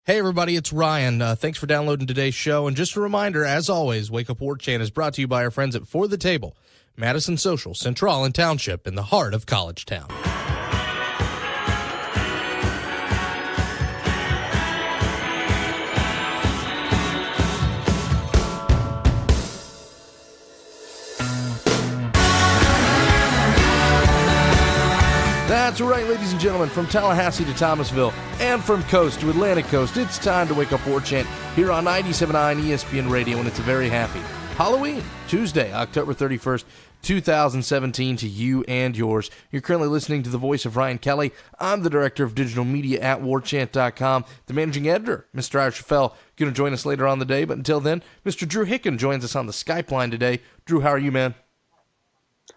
Hey, everybody, it's Ryan. Thanks for downloading today's show. And just a reminder, as always, Wake Up War Chant is brought to you by our friends at For the Table, Madison Social, Central and Township in the heart of College Town. That's right, ladies and gentlemen, from Tallahassee to Thomasville and from coast to Atlantic coast, it's time to Wake Up War Chant here on 97.9 ESPN Radio, and it's a very happy Halloween, Tuesday, October 31st, 2017 to you and yours. You're currently listening to the voice of Ryan Kelly. I'm the director of digital media at warchant.com. The managing editor, Mr. Ira Schoffel, going to join us later on the day, but until then, Mr. Drew Hicken joins us on the Skype line today. Drew, how are you, man?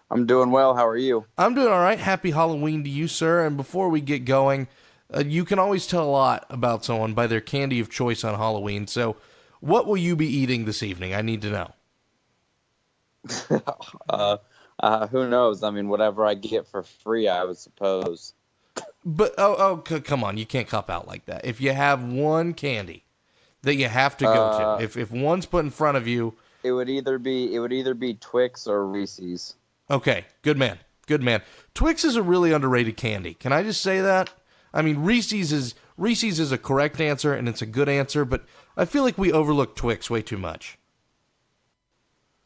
I'm doing well. How are you? I'm doing all right. Happy Halloween to you, sir. And before we get going, you can always tell a lot about someone by their candy of choice on Halloween. So what will you be eating this evening? I need to know. Who knows? I mean, whatever I get for free, I would suppose. But, come on. You can't cop out like that. If you have one candy that you have to go to, if one's put in front of you. It would either be Twix or Reese's. Okay, good man. Good man. Twix is a really underrated candy. Can I just say that? I mean, Reese's is a correct answer, and it's a good answer, but I feel like we overlook Twix way too much.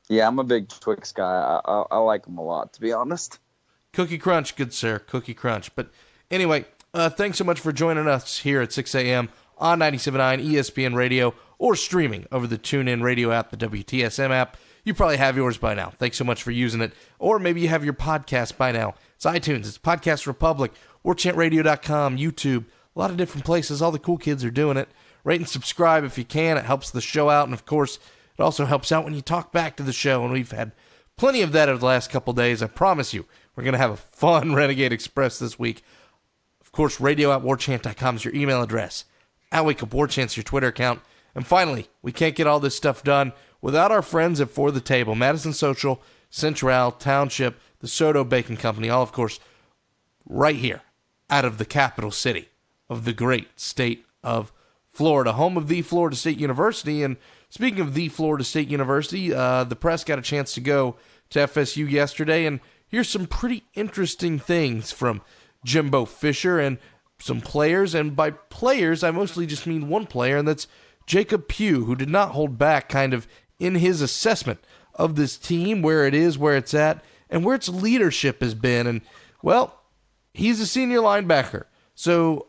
Yeah, I'm a big Twix guy. I like them a lot, to be honest. Cookie Crunch, good sir. Cookie Crunch. But anyway, thanks so much for joining us here at 6 a.m. on 97.9 ESPN Radio or streaming over the TuneIn Radio app, the WTSM app. You probably have yours by now. Thanks so much for using it. Or maybe you have your podcast by now. It's iTunes. It's Podcast Republic, WarChantRadio.com, YouTube. A lot of different places. All the cool kids are doing it. Rate and subscribe if you can. It helps the show out. And, of course, it also helps out when you talk back to the show. And we've had plenty of that over the last couple days. I promise you, we're going to have a fun Renegade Express this week. Of course, radio@warchant.com is your email address. Wake Up War Chant's your Twitter account. And finally, we can't get all this stuff done without our friends at For the Table, Madison Social, Central, Township, the Soto Bacon Company, all, of course, right here out of the capital city of the great state of Florida, home of the Florida State University. And speaking of the Florida State University, the press got a chance to go to FSU yesterday, and here's some pretty interesting things from Jimbo Fisher and some players. And by players, I mostly just mean one player, and that's Jacob Pugh, who did not hold back kind of in his assessment of this team, where it is, where it's at, and where its leadership has been. And, well, he's a senior linebacker. So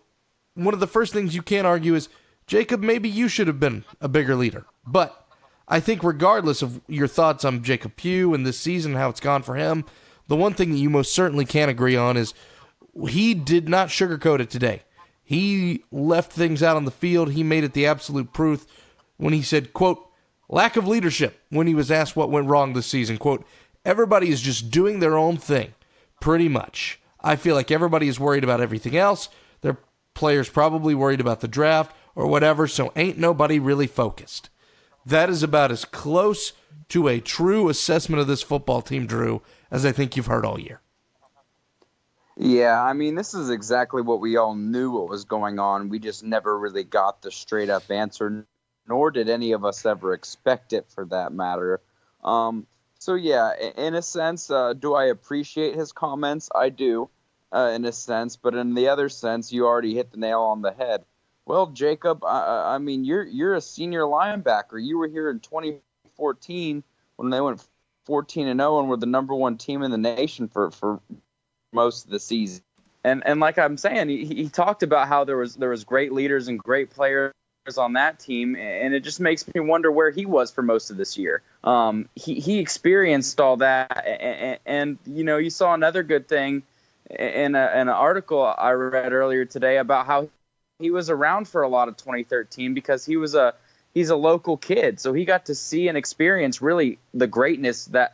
one of the first things you can't argue is, Jacob, maybe you should have been a bigger leader. But I think regardless of your thoughts on Jacob Pugh and this season, how it's gone for him, the one thing that you most certainly can't agree on is he did not sugarcoat it today. He left things out on the field. He made it the absolute truth when he said, quote, lack of leadership, when he was asked what went wrong this season. Quote, everybody is just doing their own thing, pretty much. I feel like everybody is worried about everything else. Their players probably worried about the draft or whatever, so ain't nobody really focused. That is about as close to a true assessment of this football team, Drew, as I think you've heard all year. Yeah, I mean, this is exactly what we all knew what was going on. We just never really got the straight-up answer, nor did any of us ever expect it, for that matter. So, yeah, in a sense, do I appreciate his comments? I do, in a sense. But in the other sense, you already hit the nail on the head. Well, Jacob, I mean, you're a senior linebacker. You were here in 2014 when they went 14-0 and were the number one team in the nation for most of the season. And like I'm saying, he talked about how there was great leaders and great players on that team, and it just makes me wonder where he was for most of this year. He experienced all that, and you know, you saw another good thing in an article I read earlier today about how he was around for a lot of 2013 because he's a local kid, so he got to see and experience really the greatness that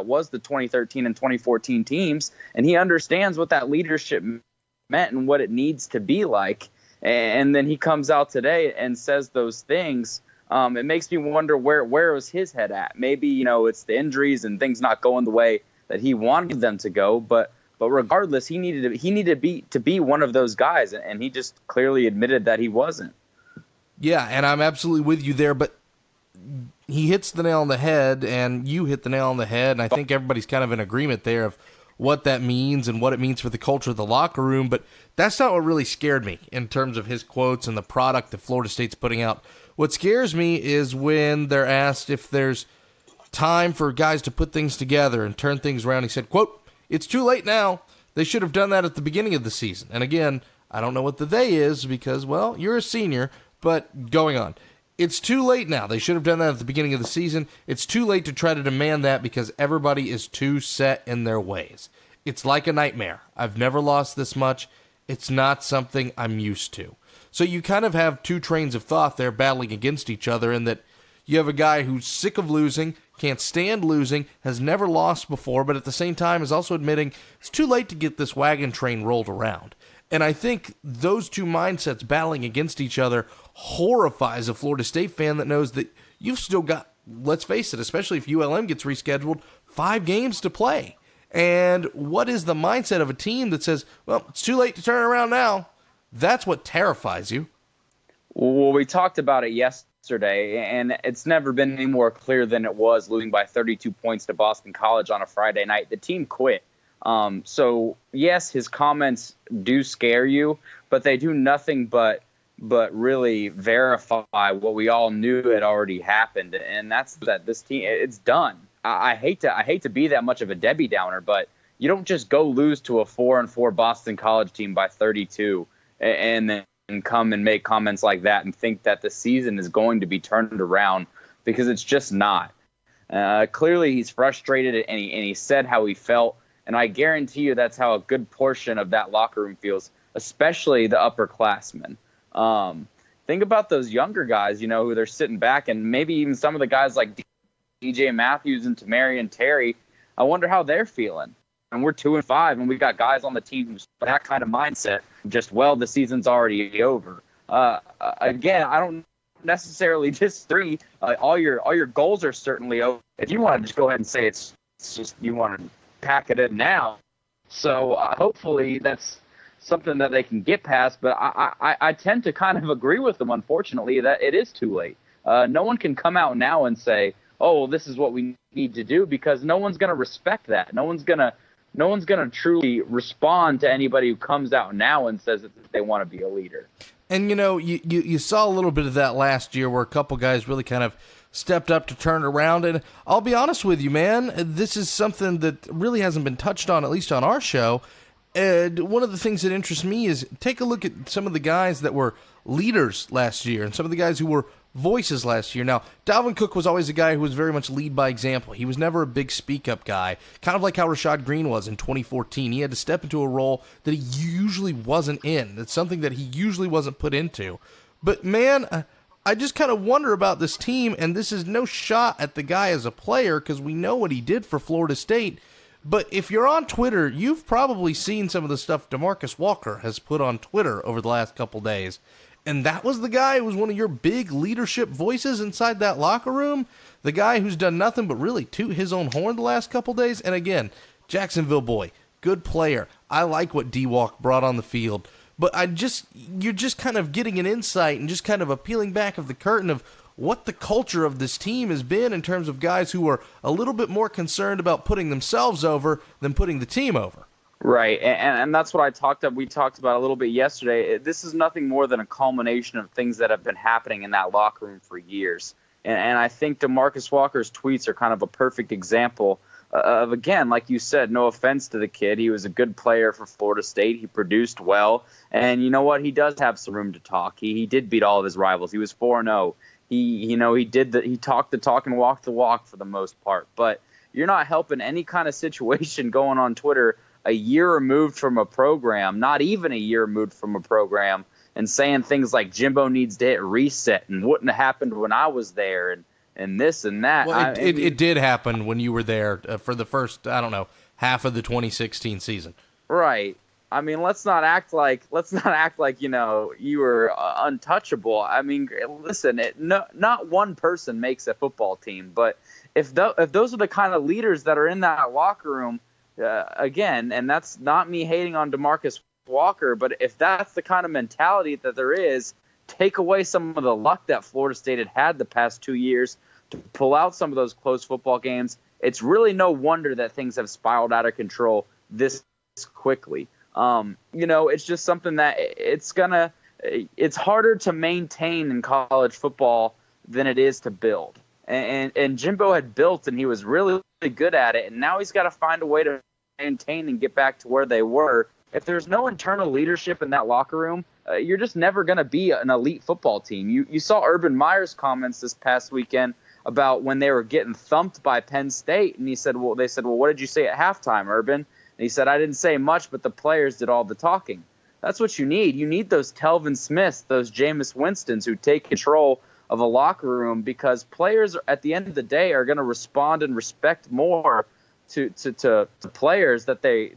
was the 2013 and 2014 teams, and he understands what that leadership meant and what it needs to be like. And then he comes out today and says those things. It makes me wonder where was his head at. Maybe, you know, it's the injuries and things not going the way that he wanted them to go, but regardless, he needed to be one of those guys, and he just clearly admitted that he wasn't. Yeah, and I'm absolutely with you there, but he hits the nail on the head, and you hit the nail on the head, and I think everybody's kind of in agreement there of what that means and what it means for the culture of the locker room, but that's not what really scared me in terms of his quotes and the product that Florida State's putting out. What scares me is when they're asked if there's time for guys to put things together and turn things around. He said, quote, "It's too late now. They should have done that at the beginning of the season." And again, I don't know what the they is because, well, you're a senior, but going on. It's too late now. They should have done that at the beginning of the season. It's too late to try to demand that because everybody is too set in their ways. It's like a nightmare. I've never lost this much. It's not something I'm used to. So you kind of have two trains of thought there battling against each other in that you have a guy who's sick of losing, can't stand losing, has never lost before, but at the same time is also admitting it's too late to get this wagon train rolled around. And I think those two mindsets battling against each other horrifies a Florida State fan that knows that you've still got, let's face it, especially if ULM gets rescheduled, 5 games to play. And what is the mindset of a team that says, well, it's too late to turn around now? That's what terrifies you. Well, we talked about it yesterday, and it's never been any more clear than it was losing by 32 points to Boston College on a Friday night. The team quit. So, yes, his comments do scare you, but they do nothing but really verify what we all knew had already happened, and that's that this team, it's done. I hate to be that much of a Debbie Downer, but you don't just go lose to a 4-4 Boston College team by 32 and then come and make comments like that and think that the season is going to be turned around, because it's just not. Clearly, he's frustrated, and he said how he felt, and I guarantee you that's how a good portion of that locker room feels, especially the upperclassmen. Think about those younger guys, who they're sitting back, and maybe even some of the guys like DJ Matthews and Tamari and Terry. I wonder how they're feeling. And we're 2-5, and we got guys on the team who's that kind of mindset. Just, well, the season's already over. Again, I don't necessarily disagree. All your goals are certainly over. If you want to just go ahead and say it's just you want to pack it in now. So hopefully that's something that they can get past. But I tend to kind of agree with them, unfortunately, that it is too late. No one can come out now and say, oh, this is what we need to do, because no one's going to respect that. No one's going to truly respond to anybody who comes out now and says that they want to be a leader. And, you saw a little bit of that last year where a couple guys really kind of stepped up to turn it around. And I'll be honest with you, man, this is something that really hasn't been touched on, at least on our show. And one of the things that interests me is take a look at some of the guys that were leaders last year and some of the guys who were voices last year. Now, Dalvin Cook was always a guy who was very much lead by example. He was never a big speak-up guy, kind of like how Rashad Green was in 2014. He had to step into a role that he usually wasn't in. That's something that he usually wasn't put into. But, man, I just kind of wonder about this team, and this is no shot at the guy as a player because we know what he did for Florida State. But if you're on Twitter, you've probably seen some of the stuff DeMarcus Walker has put on Twitter over the last couple days. And that was the guy who was one of your big leadership voices inside that locker room. The guy who's done nothing but really toot his own horn the last couple days. And again, Jacksonville boy, good player. I like what D-Walk brought on the field. But you're just kind of getting an insight and just kind of a peeling back of the curtain of what the culture of this team has been in terms of guys who are a little bit more concerned about putting themselves over than putting the team over. Right, and that's what we talked about a little bit yesterday. This is nothing more than a culmination of things that have been happening in that locker room for years. And I think DeMarcus Walker's tweets are kind of a perfect example of, again, like you said, no offense to the kid. He was a good player for Florida State. He produced well. And you know what? He does have some room to talk. He did beat all of his rivals. He was 4-0. He talked the talk and walked the walk for the most part. But you're not helping any kind of situation going on Twitter a year removed from a program, not even a year removed from a program, and saying things like Jimbo needs to hit reset and wouldn't have happened when I was there and this and that. Well, it did happen when you were there for the first, half of the 2016 season. Right. I mean, let's not act like you were untouchable. I mean, listen, not one person makes a football team, but if those are the kind of leaders that are in that locker room, again, and that's not me hating on DeMarcus Walker, but if that's the kind of mentality that there is, take away some of the luck that Florida State had the past 2 years to pull out some of those close football games, it's really no wonder that things have spiraled out of control this quickly. It's just something that it's harder to maintain in college football than it is to build. And Jimbo had built, and he was really, really good at it, and now he's got to find a way to maintain and get back to where they were. If there's no internal leadership in that locker room, you're just never going to be an elite football team. You saw Urban Meyer's comments this past weekend about when they were getting thumped by Penn State, and they said, well, what did you say at halftime, Urban? And he said, I didn't say much, but the players did all the talking. That's what you need. You need those Telvin Smiths, those Jameis Winstons who take control of a locker room, because players at the end of the day are going to respond and respect more to players that they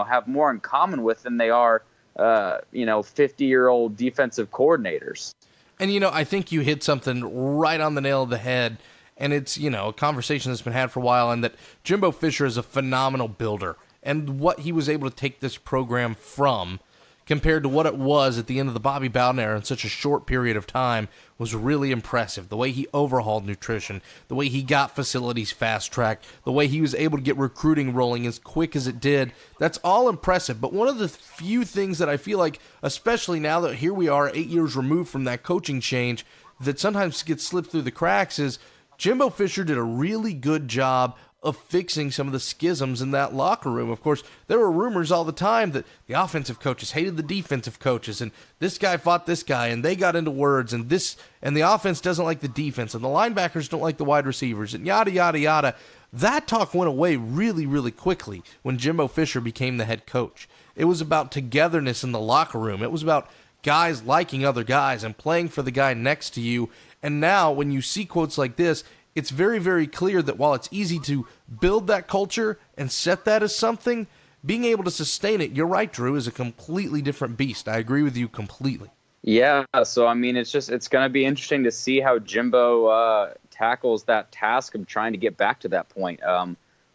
have more in common with than they are 50-year-old defensive coordinators. And I think you hit something right on the nail of the head, and it's a conversation that's been had for a while, and that Jimbo Fisher is a phenomenal builder, and what he was able to take this program from compared to what it was at the end of the Bobby Bowden era in such a short period of time was really impressive. The way he overhauled nutrition, the way he got facilities fast-tracked, the way he was able to get recruiting rolling as quick as it did, that's all impressive. But one of the few things that I feel like, especially now that here we are 8 years removed from that coaching change, that sometimes gets slipped through the cracks is Jimbo Fisher did a really good job of fixing some of the schisms in that locker room. Of course, there were rumors all the time that the offensive coaches hated the defensive coaches, and this guy fought this guy, and they got into words, and the offense doesn't like the defense, and the linebackers don't like the wide receivers, and yada, yada, yada. That talk went away really, really quickly when Jimbo Fisher became the head coach. It was about togetherness in the locker room. It was about guys liking other guys and playing for the guy next to you. And now, when you see quotes like this, it's very, very clear that while it's easy to build that culture and set that as something, being able to sustain it, you're right, Drew, is a completely different beast. I agree with you completely. Yeah, so it's going to be interesting to see how Jimbo tackles that task of trying to get back to that point.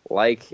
Like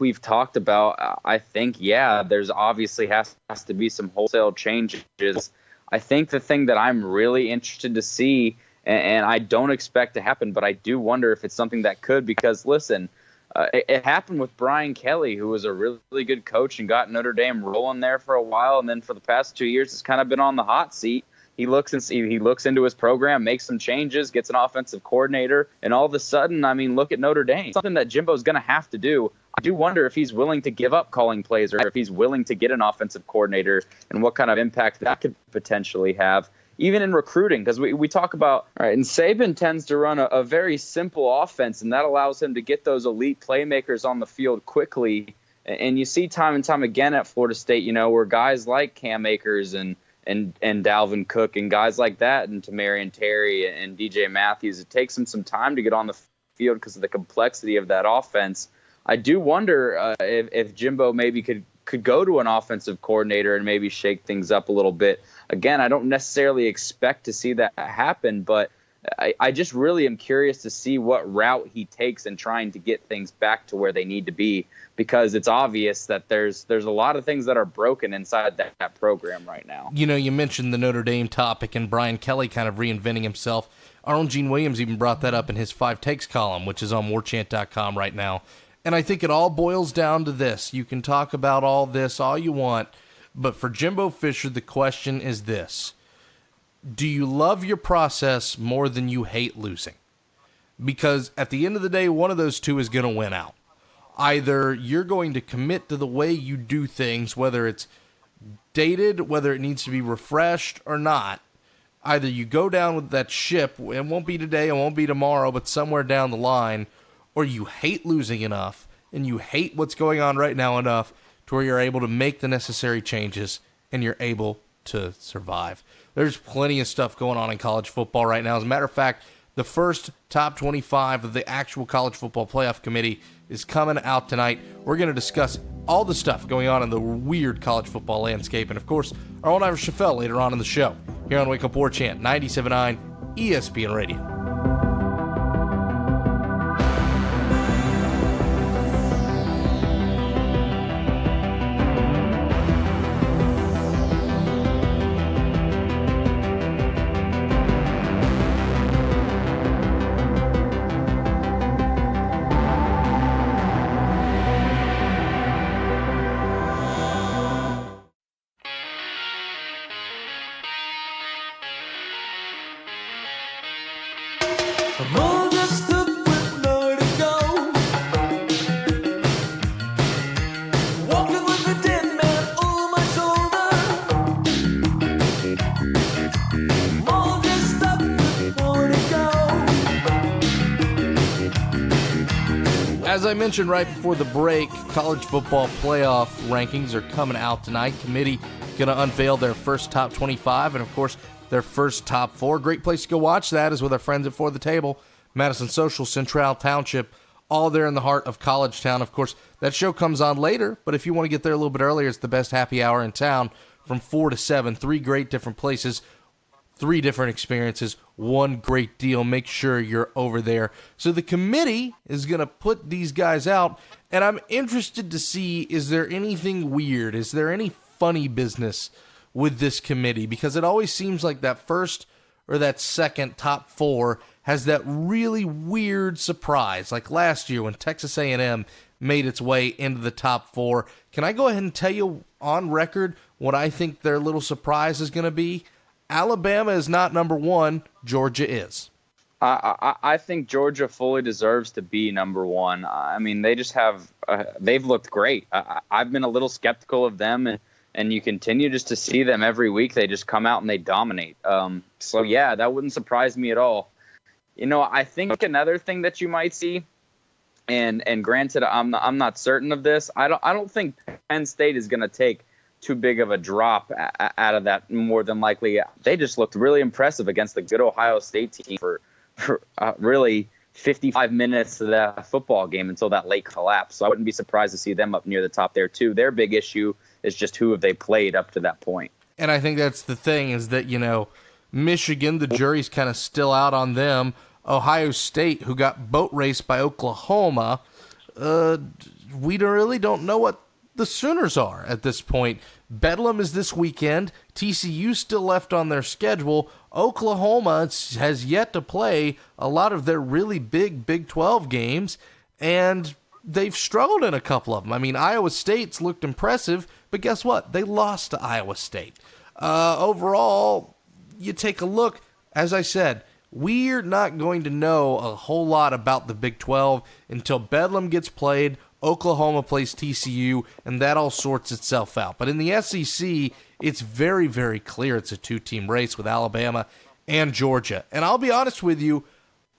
we've talked about, I think, there's obviously has to be some wholesale changes. I think the thing that I'm really interested to see, and I don't expect to happen, but I do wonder if it's something that could, because, listen, it happened with Brian Kelly, who was a really good coach and got Notre Dame rolling there for a while, and then for the past 2 years has kind of been on the hot seat. He looks into his program, makes some changes, gets an offensive coordinator, and all of a sudden, look at Notre Dame. Something that Jimbo's going to have to do. I do wonder if he's willing to give up calling plays, or if he's willing to get an offensive coordinator, and what kind of impact that could potentially have. Even in recruiting, because we talk about, right, and Saban tends to run a very simple offense, and that allows him to get those elite playmakers on the field quickly. And you see time and time again at Florida State, where guys like Cam Akers and Dalvin Cook and guys like that, and Tamarian Terry and DJ Matthews, it takes them some time to get on the field because of the complexity of that offense. I do wonder if Jimbo maybe could go to an offensive coordinator and maybe shake things up a little bit. Again, I don't necessarily expect to see that happen, but I just really am curious to see what route he takes in trying to get things back to where they need to be, because it's obvious that there's a lot of things that are broken inside that program right now. You mentioned the Notre Dame topic and Brian Kelly kind of reinventing himself. Our own Gene Williams even brought that up in his 5 Takes column, which is on warchant.com right now. And I think it all boils down to this. You can talk about all this all you want, but for Jimbo Fisher, the question is this. Do you love your process more than you hate losing? Because at the end of the day, one of those two is going to win out. Either you're going to commit to the way you do things, whether it's dated, whether it needs to be refreshed or not. Either you go down with that ship, it won't be today, it won't be tomorrow, but somewhere down the line, or you hate losing enough, and you hate what's going on right now enough to where you're able to make the necessary changes, and you're able to survive. There's plenty of stuff going on in college football right now. As a matter of fact, the first top 25 of the actual college football playoff committee is coming out tonight. We're going to discuss all the stuff going on in the weird college football landscape. And, of course, our own Ira Schoffel later on in the show here on Wake Up War Chant, 97.9 ESPN Radio. I'm all dressed up with nowhere to go. Walking with a dead man on my shoulder. I'm all dressed up with nowhere to go. As I mentioned right before the break, college football playoff rankings are coming out tonight. Committee going to unveil their first top 25 and, of course, their first top 4. Great place to go watch that is with our friends at For the Table, Madison Social, Central Township, all there in the heart of College Town. Of course, that show comes on later, but if you want to get there a little bit earlier, it's the best happy hour in town from 4 to 7. 3 great different places, 3 different experiences, 1 great deal. Make sure you're over there. So the committee is going to put these guys out, and I'm interested to see, is there anything weird? Is there any funny business with this committee? Because it always seems like that first or that second top 4 has that really weird surprise. Like last year when Texas A&M made its way into the top 4. Can I go ahead and tell you on record what I think their little surprise is going to be? Alabama is not number 1. Georgia is. I think Georgia fully deserves to be number 1. I mean, they just have they've looked great. I've been a little skeptical of them, and you continue just to see them every week. They just come out and they dominate. So, yeah, that wouldn't surprise me at all. You know, I think another thing that you might see, and granted, I'm not certain of this. I don't think Penn State is going to take too big of a drop out of that. More than likely, they just looked really impressive against the good Ohio State team for really 55 minutes of that football game until that late collapse. So I wouldn't be surprised to see them up near the top there too. Their big issue is just who have they played up to that point. And I think that's the thing is that, you know, Michigan, the jury's kind of still out on them. Ohio State, who got boat raced by Oklahoma, we really don't know what the Sooners are at this point. Bedlam is this weekend. TCU still left on their schedule. Oklahoma has yet to play a lot of their really big Big 12 games, and they've struggled in a couple of them. I mean, Iowa State's looked impressive, but guess what? They lost to Iowa State. Overall, you take a look, as I said, we're not going to know a whole lot about the Big 12 until Bedlam gets played, Oklahoma plays TCU, and that all sorts itself out. But in the SEC, it's very, very clear it's a 2-team race with Alabama and Georgia. And I'll be honest with you,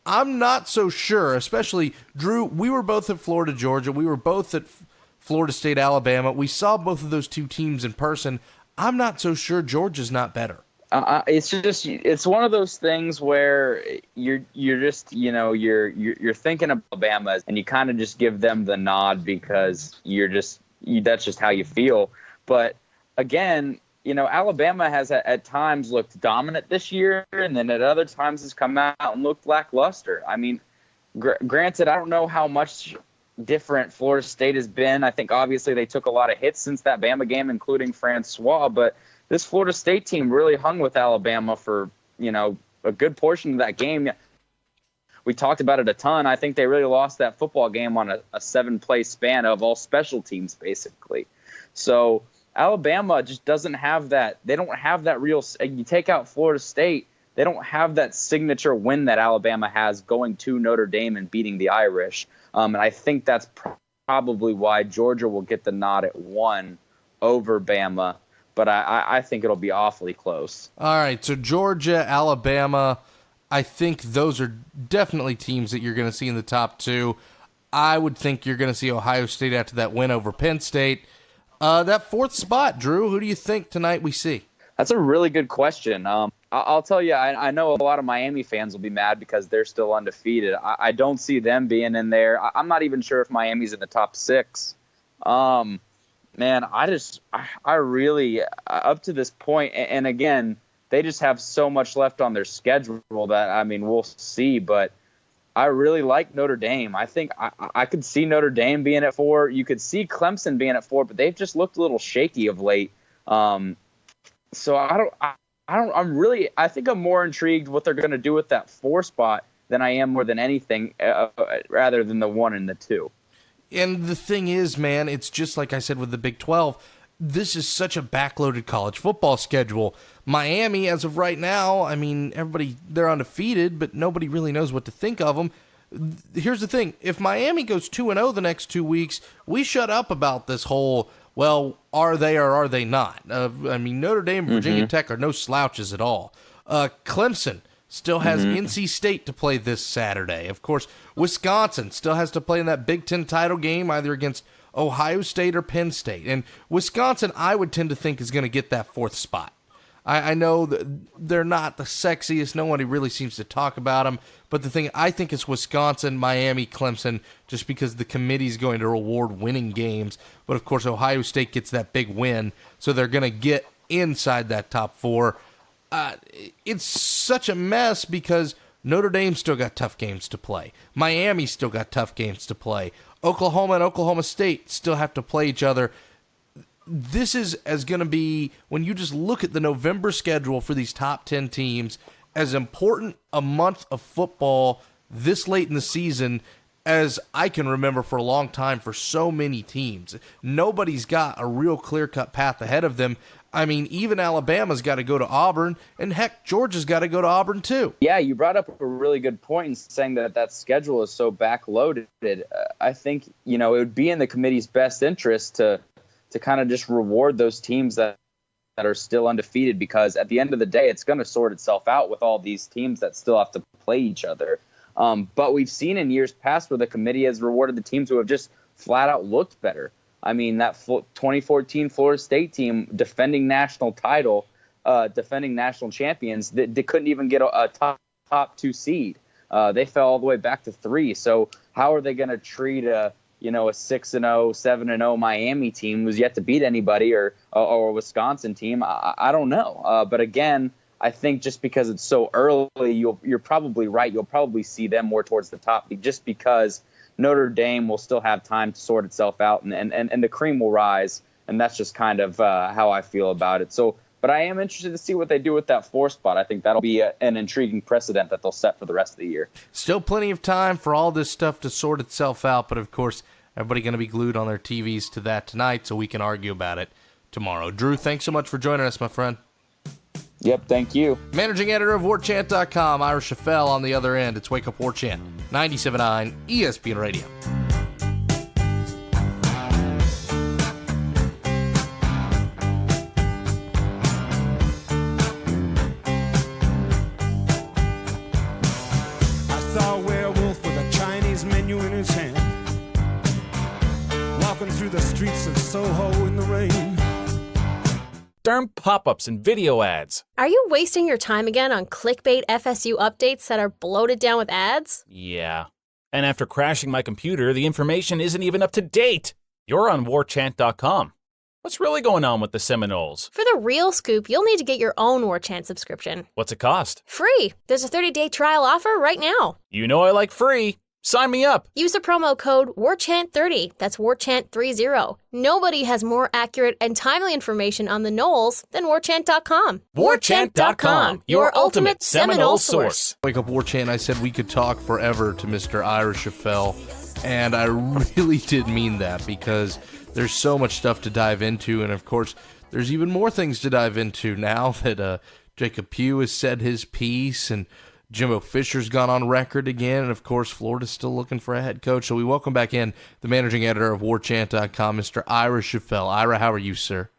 I'm not so sure, especially, Drew, we were both at Florida, Georgia. We were both at Florida State, Alabama. We saw both of those 2 teams in person. I'm not so sure Georgia's not better. It's one of those things where you're just, you know, you're thinking of Alabama and you kind of just give them the nod because that's just how you feel. But again, you know, Alabama has at times looked dominant this year, and then at other times has come out and looked lackluster. I mean, granted, I don't know how much different Florida State has been. I think obviously they took a lot of hits since that Bama game, including Francois, but this Florida State team really hung with Alabama for, you know, a good portion of that game. We talked about it a ton. I think they really lost that football game on a 7-play span of all special teams, basically. So Alabama just doesn't have that. They don't have that real – you take out Florida State, they don't have that signature win that Alabama has going to Notre Dame and beating the Irish. And I think that's probably why Georgia will get the nod at 1 over Bama. But I think it'll be awfully close. All right, so Georgia, Alabama, I think those are definitely teams that you're going to see in the top 2. I would think you're going to see Ohio State after that win over Penn State. That 4th spot, Drew, who do you think tonight we see? That's a really good question. I'll tell you, I know a lot of Miami fans will be mad because they're still undefeated. I don't see them being in there. I'm not even sure if Miami's in the top 6. Man, I really, up to this point, and again, they just have so much left on their schedule that, I mean, we'll see, but I really like Notre Dame. I think I could see Notre Dame being at 4. You could see Clemson being at 4, but they've just looked a little shaky of late. So I think I'm more intrigued what they're going to do with that 4 spot than I am more than anything, rather than the 1 and the 2. And the thing is, man, it's just like I said with the Big 12. this is such a backloaded college football schedule. Miami, as of right now, I mean, everybody, they're undefeated, but nobody really knows what to think of them. Here's the thing. If Miami goes 2-0 the next 2 weeks, we shut up about this whole, well, are they or are they not? I mean, Notre Dame and Virginia Tech are no slouches at all. Clemson still has NC State to play this Saturday. Of course, Wisconsin still has to play in that Big Ten title game, either against Ohio State or Penn State. And Wisconsin, I would tend to think, is going to get that 4th spot. I know that they're not the sexiest. Nobody really seems to talk about them. But the thing, I think it's Wisconsin, Miami, Clemson, just because the committee's going to reward winning games. But, of course, Ohio State gets that big win, so they're going to get inside that top 4. It's such a mess because Notre Dame still got tough games to play. Miami still got tough games to play. Oklahoma and Oklahoma State still have to play each other. This is going to be, when you just look at the November schedule for these top 10 teams, as important a month of football this late in the season as I can remember for a long time for so many teams. Nobody's got a real clear-cut path ahead of them. I mean, even Alabama's got to go to Auburn, and heck, Georgia's got to go to Auburn too. Yeah, you brought up a really good point in saying that schedule is so backloaded. I think, it would be in the committee's best interest to kind of just reward those teams that are still undefeated, because at the end of the day, it's going to sort itself out with all these teams that still have to play each other. But we've seen in years past where the committee has rewarded the teams who have just flat out looked better. I mean, that 2014 Florida State team, defending national title, defending national champions, they couldn't even get a top 2 seed. They fell all the way back to 3. So how are they going to treat a 6-0, 7-0 Miami team who's yet to beat anybody, or a Wisconsin team? I don't know. But again, I think just because it's so early, you're probably right. You'll probably see them more towards the top, just because Notre Dame will still have time to sort itself out, and the cream will rise. And that's just kind of how I feel about it. So, but I am interested to see what they do with that 4 spot. I think that'll be an intriguing precedent that they'll set for the rest of the year. Still plenty of time for all this stuff to sort itself out, but of course, everybody going to be glued on their TVs to that tonight, so we can argue about it tomorrow. Drew, thanks so much for joining us, my friend. Yep, thank you. Managing editor of WarChant.com, Ira Schoffel on the other end. It's Wake Up War Chant, 97.9 ESPN Radio. I saw a werewolf with a Chinese menu in his hand, walking through the streets of Soho in the rain. Darn pop-ups and video ads. Are you wasting your time again on clickbait FSU updates that are bloated down with ads? Yeah. And after crashing my computer, the information isn't even up to date. You're on warchant.com. What's really going on with the Seminoles? For the real scoop, you'll need to get your own War Chant subscription. What's it cost? Free! There's a 30-day trial offer right now. You know I like free. Sign me up. Use the promo code WARCHANT30. That's WARCHANT30. Nobody has more accurate and timely information on the Noles than WarChant.com. WarChant.com, your ultimate Seminole source. Wake Up War Chant, I said we could talk forever to Mr. Ira Schoffel, and I really did mean that, because there's so much stuff to dive into, and of course, there's even more things to dive into now that Jacob Pugh has said his piece, and Jimbo Fisher's gone on record again, and of course, Florida's still looking for a head coach. So we welcome back in the managing editor of WarChant.com, Mr. Ira Schoffel. Ira, how are you, sir?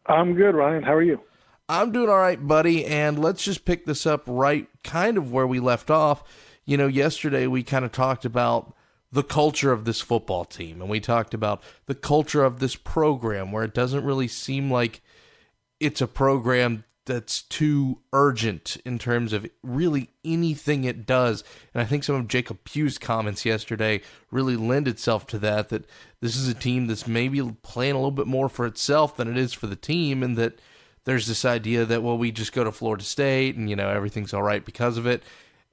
I'm good, Ryan. How are you? I'm doing all right, buddy, and let's just pick this up right kind of where we left off. You know, yesterday we kind of talked about the culture of this football team, and we talked about the culture of this program, where it doesn't really seem like it's a program that's too urgent in terms of really anything it does. And I think some of Jacob Pugh's comments yesterday really lend itself to that this is a team that's maybe playing a little bit more for itself than it is for the team, and that there's this idea that, well, we just go to Florida State and, everything's all right because of it.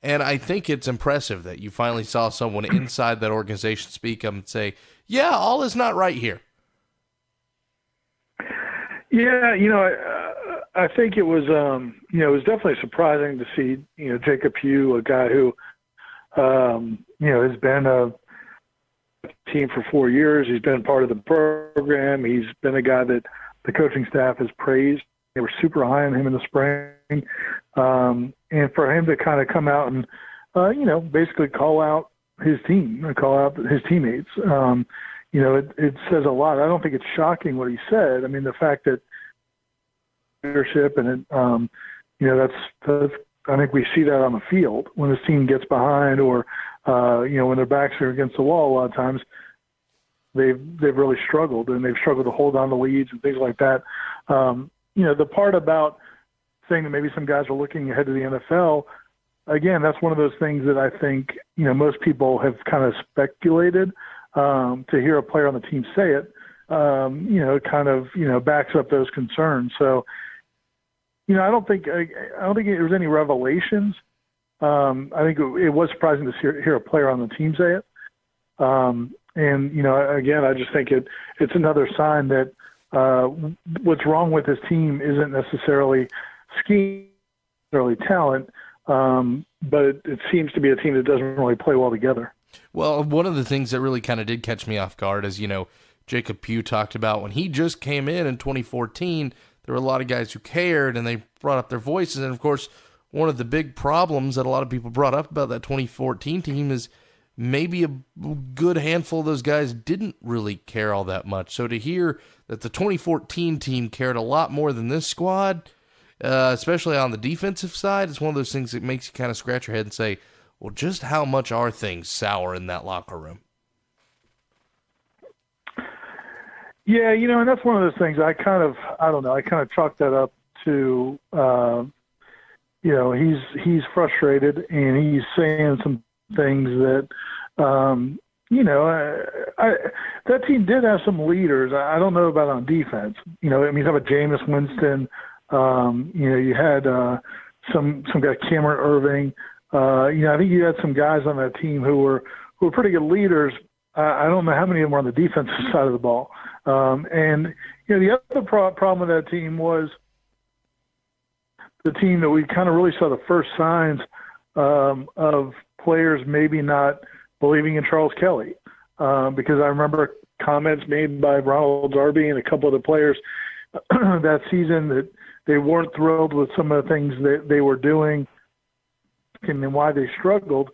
And I think it's impressive that you finally saw someone inside that organization speak up and say, yeah, all is not right here. Yeah, I think it was, it was definitely surprising to see, Jacob Pugh, a guy who, has been team for 4 years. He's been part of the program. He's been a guy that the coaching staff has praised. They were super high on him in the spring. And for him to kind of come out and, basically call out his team, call out his teammates, it says a lot. I don't think it's shocking what he said. I mean, the fact that leadership and that's I think we see that on the field when his team gets behind or, when their backs are against the wall, a lot of times they've really struggled, and they've struggled to hold on to leads and things like that. The part about saying that maybe some guys are looking ahead to the NFL, again, that's one of those things that I think, most people have kind of speculated. To hear a player on the team say it, backs up those concerns. So, I don't think there was any revelations. I think it was surprising to hear a player on the team say it. Again, I just think it's another sign that what's wrong with this team isn't necessarily scheme, necessarily talent, but it seems to be a team that doesn't really play well together. Well, one of the things that really kind of did catch me off guard is, Jacob Pugh talked about when he just came in 2014, there were a lot of guys who cared and they brought up their voices. And of course, one of the big problems that a lot of people brought up about that 2014 team is maybe a good handful of those guys didn't really care all that much. So to hear that the 2014 team cared a lot more than this squad, especially on the defensive side, it's one of those things that makes you kind of scratch your head and say, well, just how much are things sour in that locker room? Yeah, and that's one of those things I kind of chalk that up to, he's frustrated and he's saying some things that, that team did have some leaders. I don't know about on defense. You talk about Jameis Winston. You had some guy, Cameron Irving. I think you had some guys on that team who were pretty good leaders. I don't know how many of them were on the defensive side of the ball. The other problem with that team was the team that we kind of really saw the first signs of players maybe not believing in Charles Kelly. Because I remember comments made by Ronald Darby and a couple of the players that season that they weren't thrilled with some of the things that they were doing and why they struggled.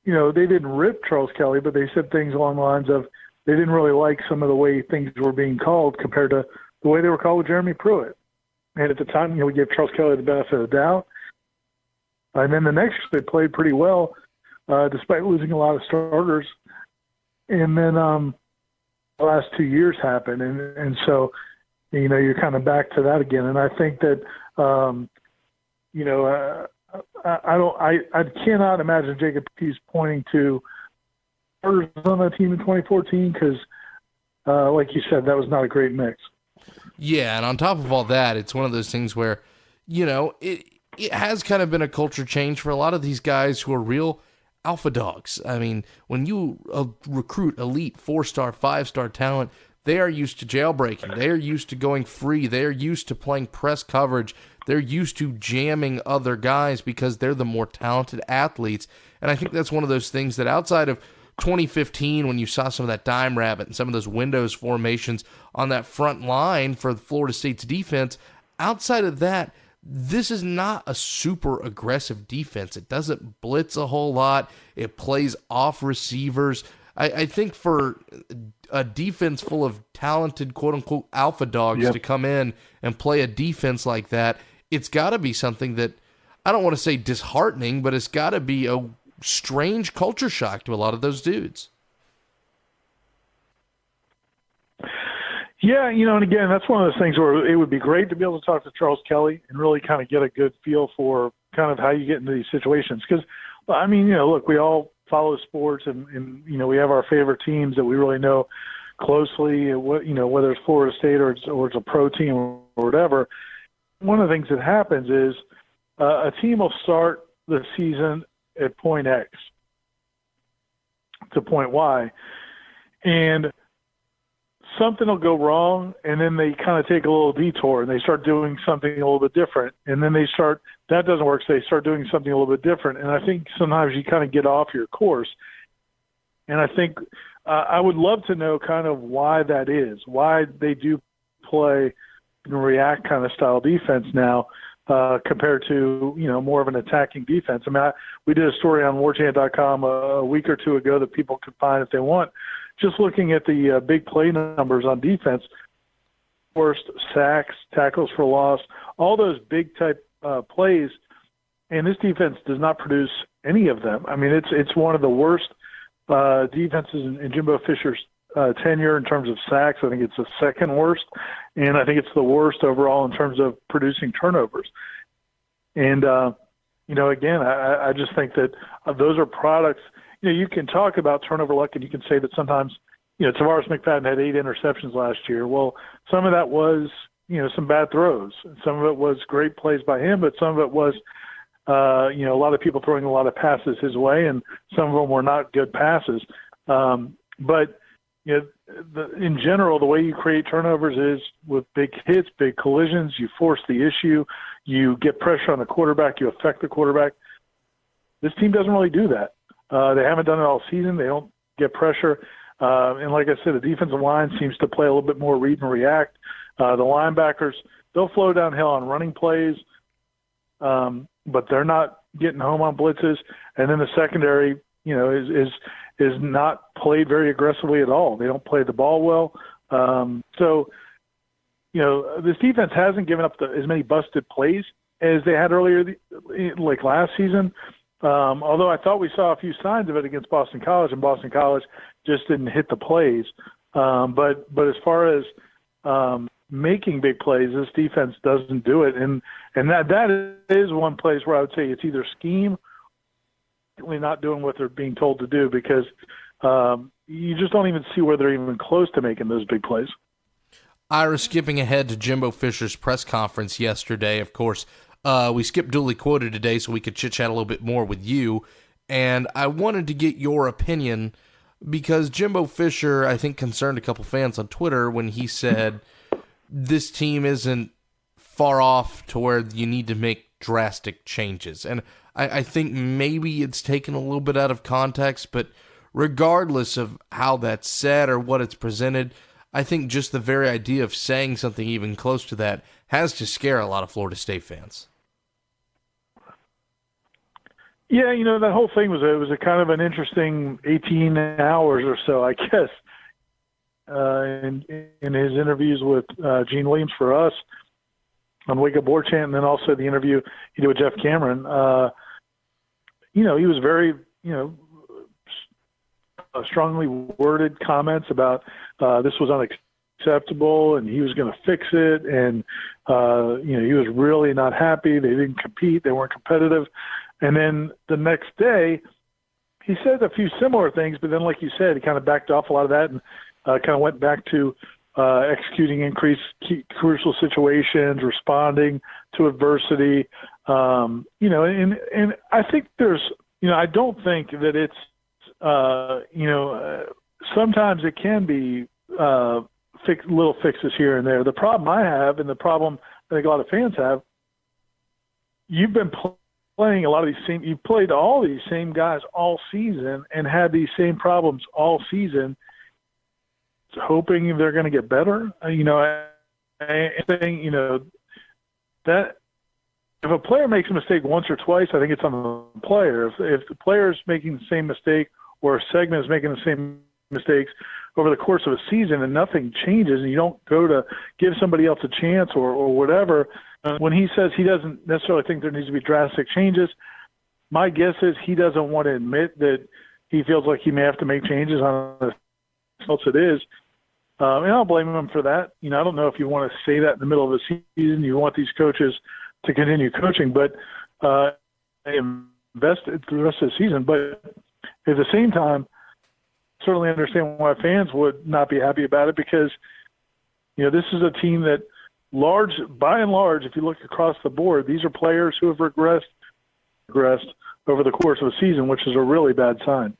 They didn't rip Charles Kelly, but they said things along the lines of they didn't really like some of the way things were being called compared to the way they were called with Jeremy Pruitt. And at the time, we gave Charles Kelly the benefit of the doubt. And then the next, they played pretty well, despite losing a lot of starters. And then the last 2 years happened. And so, you're kind of back to that again. And I think that, I cannot imagine Jacob Pugh pointing to starters on that team in 2014 because, like you said, that was not a great mix. Yeah, and on top of all that, it's one of those things where, it has kind of been a culture change for a lot of these guys who are real alpha dogs. I mean, when you recruit elite 4-star, 5-star talent, they are used to jailbreaking. They are used to going free. They are used to playing press coverage. They're used to jamming other guys because they're the more talented athletes. And I think that's one of those things that outside of 2015, when you saw some of that dime rabbit and some of those windows formations on that front line for Florida State's defense, outside of that, this is not a super aggressive defense. It doesn't blitz a whole lot. It plays off receivers. I think for a defense full of talented, quote-unquote, alpha dogs to come in and play a defense like that, it's got to be something that, I don't want to say disheartening, but it's got to be a strange culture shock to a lot of those dudes. Yeah, and again, that's one of those things where it would be great to be able to talk to Charles Kelly and really kind of get a good feel for kind of how you get into these situations. Because, look, we all follow sports and we have our favorite teams that we really know closely, whether it's Florida State or it's a pro team or whatever. One of the things that happens is a team will start the season at point X to point Y, and something will go wrong, and then they kind of take a little detour, and they start doing something a little bit different, and then that doesn't work, so they start doing something a little bit different, and I think sometimes you kind of get off your course. And I think I would love to know kind of why that is, why they do play and react kind of style defense now compared to, more of an attacking defense. I mean, we did a story on warchant.com a week or two ago that people could find if they want. Just looking at the big play numbers on defense, worst sacks, tackles for loss, all those big type plays, and this defense does not produce any of them. I mean, it's one of the worst defenses in Jimbo Fisher's tenure in terms of sacks. I think it's the second worst, and I think it's the worst overall in terms of producing turnovers. And, again, I just think that those are products. You can talk about turnover luck, and you can say that sometimes, Tavares McFadden had 8 interceptions last year. Well, some of that was, some bad throws. Some of it was great plays by him, but some of it was, a lot of people throwing a lot of passes his way, and some of them were not good passes. But in general, the way you create turnovers is with big hits, big collisions. You force the issue. You get pressure on the quarterback. You affect the quarterback. This team doesn't really do that. They haven't done it all season. They don't get pressure. And like I said, the defensive line seems to play a little bit more read and react. The linebackers, they'll flow downhill on running plays, but they're not getting home on blitzes. And then the secondary, is not played very aggressively at all. They don't play the ball well. So, this defense hasn't given up as many busted plays as they had earlier, like last season. Although I thought we saw a few signs of it against Boston College, and Boston College just didn't hit the plays. But as far as making big plays, this defense doesn't do it. And that is one place where I would say it's either scheme, not doing what they're being told to do, because you just don't even see where they're even close to making those big plays. Ira, skipping ahead to Jimbo Fisher's press conference yesterday, of course, we skipped duly quoted today so we could chit-chat a little bit more with you, and I wanted to get your opinion because Jimbo Fisher, I think, concerned a couple fans on Twitter when he said this team isn't far off to where you need to make drastic changes. And I think maybe it's taken a little bit out of context, but regardless of how that's said or what it's presented, I think just the very idea of saying something even close to that has to scare a lot of Florida State fans. Yeah, that whole thing was a kind of an interesting 18 hours or so, I guess, in his interviews with Gene Williams for us on Wake Up Warchant, and then also the interview he did with Jeff Cameron. He was very, strongly worded comments about this was unacceptable and he was going to fix it. And, he was really not happy. They didn't compete. They weren't competitive. And then the next day, he said a few similar things, but then, like you said, he kind of backed off a lot of that and kind of went back to executing increased crucial situations, responding to adversity. And I think there's, I don't think that it's, sometimes it can be little fixes here and there. The problem I have, and the problem I think a lot of fans have, you've been playing a lot of these same, you've played all these same guys all season and had these same problems all season, hoping they're going to get better. That if a player makes a mistake once or twice, I think it's on the player. If the player is making the same mistake or a segment is making the same mistakes over the course of a season and nothing changes and you don't go to give somebody else a chance or whatever, when he says he doesn't necessarily think there needs to be drastic changes, my guess is he doesn't want to admit that he feels like he may have to make changes on the else it is. And I'll blame him for that. I don't know if you want to say that in the middle of the season. You want these coaches to continue coaching, but invest through the rest of the season. But at the same time, certainly understand why fans would not be happy about it because, this is a team that by and large, if you look across the board, these are players who have regressed over the course of a season, which is a really bad sign.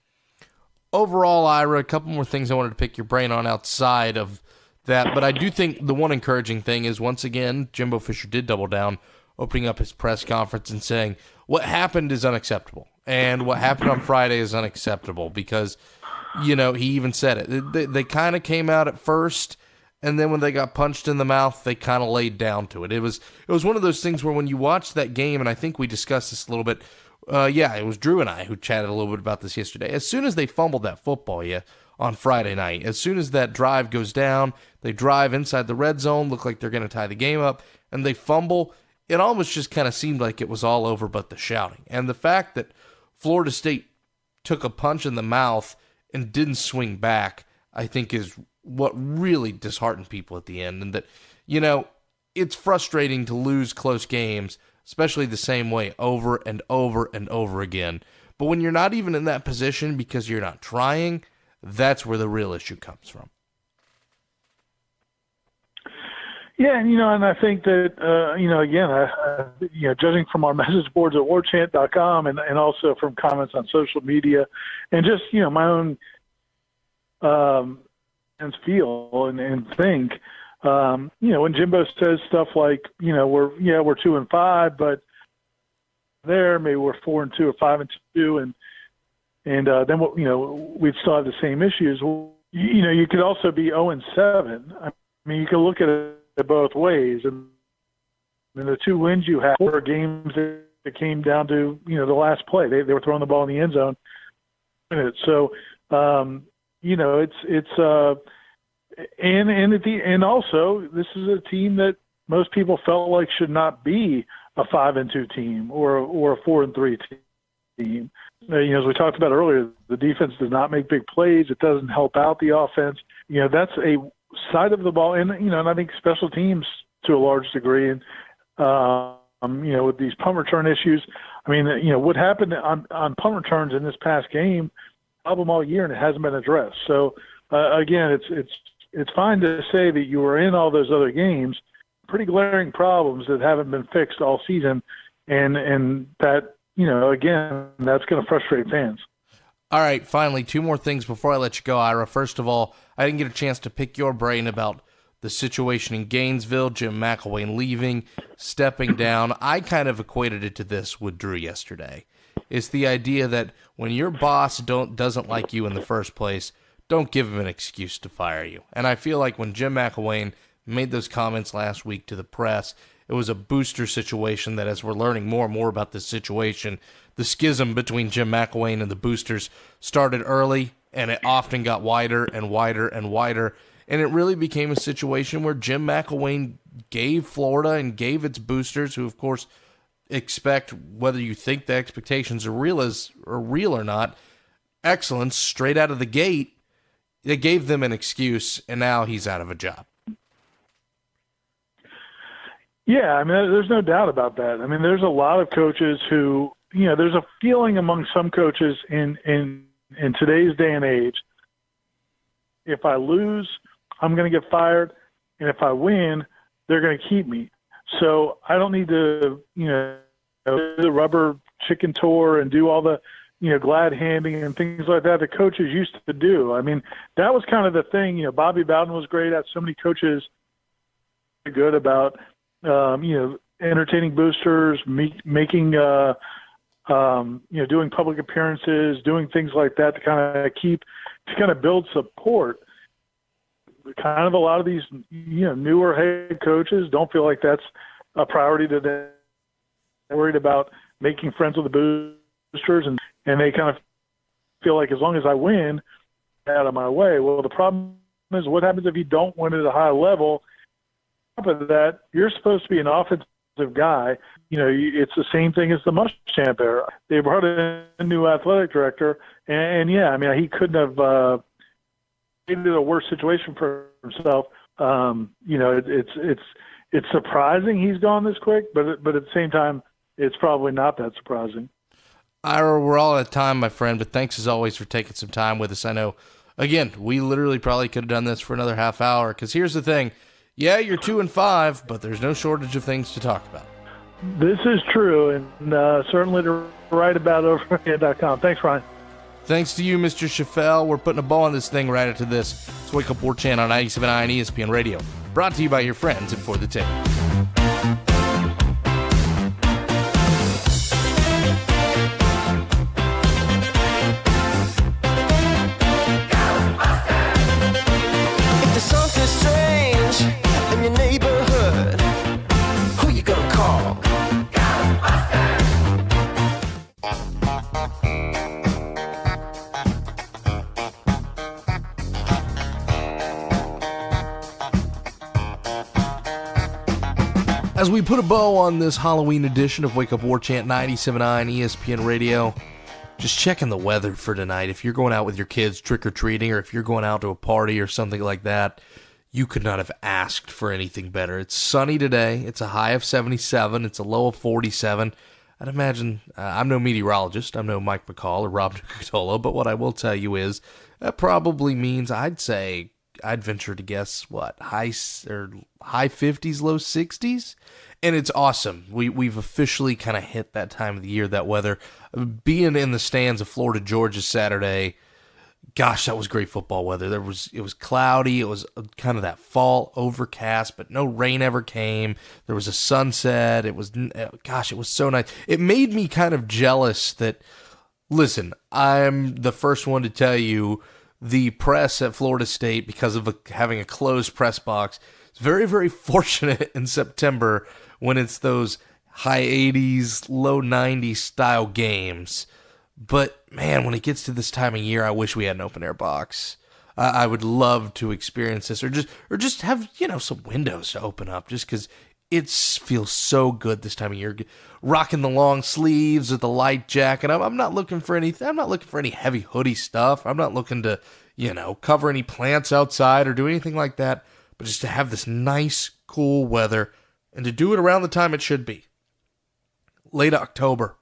Overall, Ira, a couple more things I wanted to pick your brain on outside of that, but I do think the one encouraging thing is, once again, Jimbo Fisher did double down, opening up his press conference and saying, what happened is unacceptable, and what happened on Friday is unacceptable, because You know, he even said it. They kind of came out at first, and then when they got punched in the mouth, they kind of laid down to it. It was one of those things where when you watch that game, and I think we discussed this a little bit. It was Drew and I who chatted a little bit about this yesterday. As soon as they fumbled that football, on Friday night, as soon as that drive goes down, they drive inside the red zone, look like they're going to tie the game up, and they fumble. It almost just kind of seemed like it was all over but the shouting. And the fact that Florida State took a punch in the mouth and didn't swing back, I think is what really disheartened people at the end. And that, it's frustrating to lose close games, especially the same way over and over and over again. But when you're not even in that position because you're not trying, that's where the real issue comes from. Yeah, and I think that, again, judging from our message boards at warchant.com and also from comments on social media and just, my own and feel and think, when Jimbo says stuff like, we're 2-5, but maybe we're 4-2 or 5-2, and then we'd still have the same issues. Well, you could also be 0-7. I mean, you can look at it both ways. And the two wins you had were games that came down to the last play. They were throwing the ball in the end zone. So and also this is a team that most people felt like should not be a 5-2 team or a 4-3 team. As we talked about earlier, the defense does not make big plays. It doesn't help out the offense. That's a side of the ball, and and I think special teams to a large degree, and with these punt return issues. I mean, what happened on punt returns in this past game, problem all year, and it hasn't been addressed. So again, it's fine to say that you were in all those other games, pretty glaring problems that haven't been fixed all season, and that. Again, that's going to frustrate fans. All right, finally, two more things before I let you go, Ira. First of all, I didn't get a chance to pick your brain about the situation in Gainesville, Jim McElwain leaving, stepping down. I kind of equated it to this with Drew yesterday. It's the idea that when your boss doesn't like you in the first place, don't give him an excuse to fire you. And I feel like when Jim McElwain made those comments last week to the press, it was a booster situation that, as we're learning more and more about this situation, the schism between Jim McElwain and the boosters started early, and it often got wider and wider and wider. And it really became a situation where Jim McElwain gave Florida and gave its boosters, who, of course, expect, whether you think the expectations are real or not, excellence straight out of the gate. They gave them an excuse, and now he's out of a job. Yeah, I mean, there's no doubt about that. I mean, there's a lot of coaches who, there's a feeling among some coaches in today's day and age, if I lose, I'm going to get fired, and if I win, they're going to keep me. So I don't need to, do the rubber chicken tour and do all the, glad handing and things like that the coaches used to do. I mean, that was kind of the thing. Bobby Bowden was great at. So many coaches good about, entertaining boosters, making, doing public appearances, doing things like that to kind of build support. Kind of a lot of these, newer head coaches don't feel like that's a priority to them. They're worried about making friends with the boosters, and they kind of feel like as long as I win, out of my way. Well, the problem is, what happens if you don't win at a high level? On top of that, you're supposed to be an offensive guy. It's the same thing as the Muschamp era. They brought in a new athletic director, and he couldn't have created a worse situation for himself. It's surprising he's gone this quick, but at the same time, it's probably not that surprising. Ira, we're all out of time, my friend, but thanks as always for taking some time with us. I know, again, we literally probably could have done this for another half hour, because here's the thing. Yeah, you're 2-5, but there's no shortage of things to talk about. This is true, and certainly to write about over at .com. Thanks, Ryan. Thanks to you, Mr. Schoffel. We're putting a ball on this thing right after this. It's Wake Up War Chant on 97.9 ESPN Radio. Brought to you by your friends at For the Tip. As we put a bow on this Halloween edition of Wake Up War Chant 97.9 ESPN Radio, just checking the weather for tonight. If you're going out with your kids trick-or-treating, or if you're going out to a party or something like that, you could not have asked for anything better. It's sunny today. It's a high of 77. It's a low of 47. I'd imagine, I'm no meteorologist. I'm no Mike McCall or Rob Nicotolo, but what I will tell you is that probably means I'd venture to guess, high 50s, low 60s? And it's awesome. We've officially kind of hit that time of the year, that weather. Being in the stands of Florida Georgia Saturday, gosh, that was great football weather. It was cloudy. It was kind of that fall overcast, but no rain ever came. There was a sunset. It was so nice. It made me kind of jealous that, listen, I'm the first one to tell you, the press at Florida State, because of having a closed press box, is very, very fortunate in September when it's those high 80s, low 90s style games. But, man, when it gets to this time of year, I wish we had an open-air box. I would love to experience this, or just have, some windows to open up, just because it feels so good this time of year. Rocking the long sleeves with the light jacket. I'm not looking for anything. I'm not looking for any heavy hoodie stuff. I'm not looking to, cover any plants outside or do anything like that. But just to have this nice, cool weather, and to do it around the time it should be. Late October,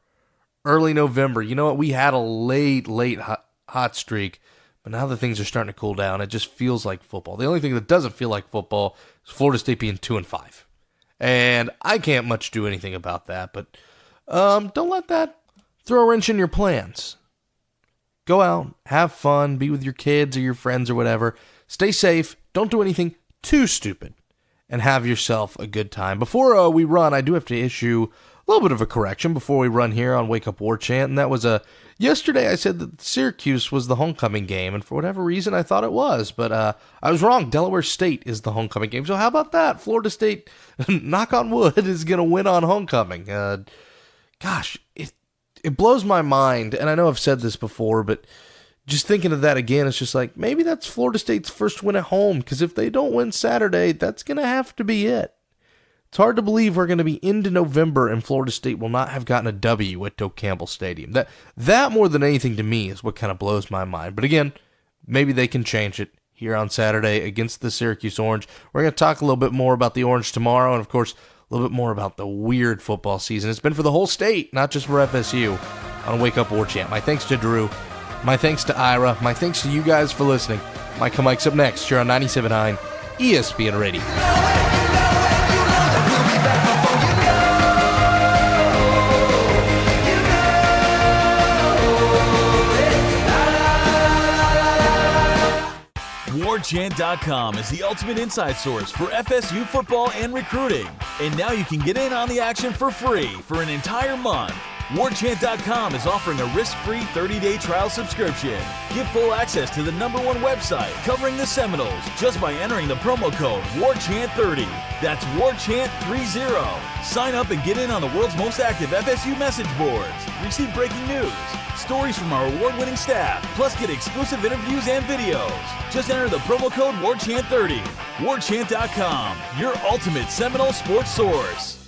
early November. You know what? We had a late hot streak, but now that things are starting to cool down, it just feels like football. The only thing that doesn't feel like football is Florida State being 2-5. And I can't much do anything about that, but don't let that throw a wrench in your plans. Go out, have fun, be with your kids or your friends or whatever. Stay safe, don't do anything too stupid, and have yourself a good time. Before we run, I do have to issue a little bit of a correction before we run here on Wake Up War Chant, and that was yesterday I said that Syracuse was the homecoming game, and for whatever reason I thought it was, but I was wrong. Delaware State is the homecoming game, so how about that? Florida State, knock on wood, is going to win on homecoming. Gosh, it blows my mind, and I know I've said this before, but just thinking of that again, it's just like, maybe that's Florida State's first win at home, because if they don't win Saturday, that's going to have to be it. It's hard to believe we're going to be into November and Florida State will not have gotten a W at Doak Campbell Stadium. That more than anything to me is what kind of blows my mind. But again, maybe they can change it here on Saturday against the Syracuse Orange. We're going to talk a little bit more about the Orange tomorrow, and of course, a little bit more about the weird football season. It's been for the whole state, not just for FSU, on Wake Up War Chant. My thanks to Drew. My thanks to Ira. My thanks to you guys for listening. Mike's up next here on 97.9 ESPN Radio. WarChant.com is the ultimate inside source for FSU football and recruiting. And now you can get in on the action for free for an entire month. WarChant.com is offering a risk-free 30-day trial subscription. Get full access to the #1 website covering the Seminoles just by entering the promo code WarChant30. That's WarChant30. Sign up and get in on the world's most active FSU message boards. Receive breaking news, stories from our award-winning staff, plus get exclusive interviews and videos. Just enter the promo code WarChant30. WarChant.com, your ultimate Seminole sports source.